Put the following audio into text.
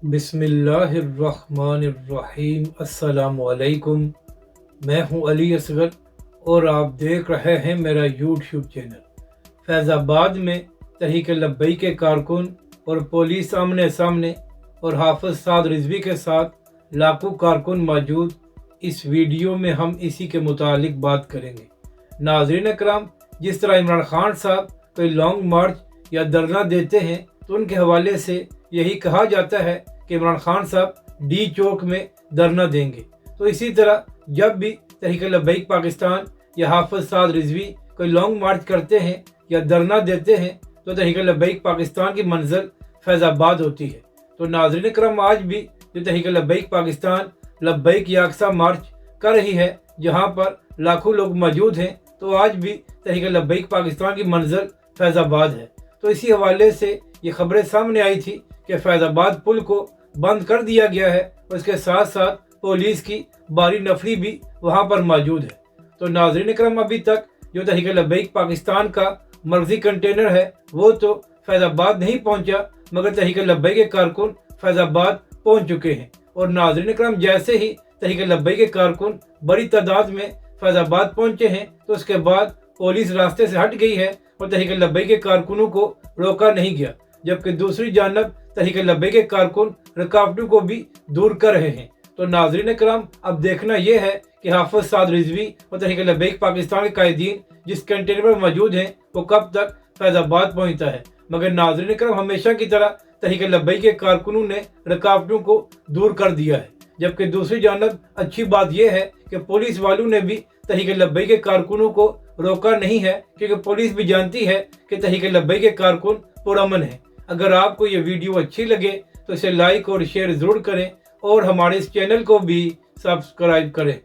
बिस्मिल्लाहिर्रहमानिर्रहीम। अस्सलाम वालेकुम। मैं हूं अली असगर और आप देख रहे हैं मेरा यूट्यूब चैनल। फैज़ाबाद में तहरीक लब्बैक के कारकुन और पुलिस आमने सामने और हाफिज साद रिजवी के साथ लाखों कारकुन मौजूद। इस वीडियो में हम इसी के मुतालिक बात करेंगे। नाज़रीन अकराम, जिस तरह इमरान खान साहब कोई लॉन्ग मार्च या धरना देते हैं तो उनके हवाले से यही कहा जाता है कि इमरान खान साहब डी चौक में धरना देंगे। तो इसी तरह जब भी तहरीक लब्बैक पाकिस्तान या हाफिज साद रिजवी कोई लॉन्ग मार्च करते हैं या धरना देते हैं तो तहरीक लब्बैक पाकिस्तान की मंजिल फैज़ाबाद होती है। तो नाज़रीन करम, आज भी जो तहरीक लब्बैक पाकिस्तान लब्बैक या अक्सा मार्च कर रही है, जहाँ पर लाखों लोग मौजूद हैं, तो आज भी तहरीक लब्बैक पाकिस्तान की मंजिल फैज़ाबाद है। तो इसी हवाले से ये खबरें सामने आई थी कि फैज़ाबाद पुल को बंद कर दिया गया है और इसके साथ साथ पुलिस की भारी नफरी भी वहाँ पर मौजूद है। तो नाज़रीन करम, अभी तक जो तहरीक लब्बैक पाकिस्तान का मर्जी कंटेनर है वो तो फैज़ाबाद नहीं पहुँचा, मगर तहरीक लब्बैक के कारकुन फैज़ाबाद पहुँच चुके हैं। और नाज़रीन करम, जैसे ही तहरीक लब्बैक के कारकुन बड़ी तादाद में फैज़ाबाद पहुँचे हैं तो उसके बाद पुलिस रास्ते से हट गई है और तहरीक लब्बैक के कारकुनों को रोका नहीं गया, जबकि दूसरी जानब तहरीक लब्बैक के कारकुन रुकावटों को भी दूर कर रहे हैं। तो नाज़रीन करम, अब देखना यह है कि हाफिज साद रिजवी और तहरीक लब्बैक पाकिस्तान के कायदीन जिस कंटेनर पर मौजूद हैं वो कब तक फैज़ाबाद पहुँचता है। मगर नाज़रीन करम, हमेशा की तरह तहरीक लब्बैक के कारकुनों ने रुकावटों को दूर कर दिया है, जबकि दूसरी जानब अच्छी बात यह है कि पुलिस वालों ने भी तहरीक लब्बैक के कारकुनों को रोका नहीं है, क्योंकि पुलिस भी जानती है कि तहरीक लब्बैक के कारकुन पुरअमन है। अगर आपको ये वीडियो अच्छी लगे तो इसे लाइक और शेयर ज़रूर करें और हमारे इस चैनल को भी सब्सक्राइब करें।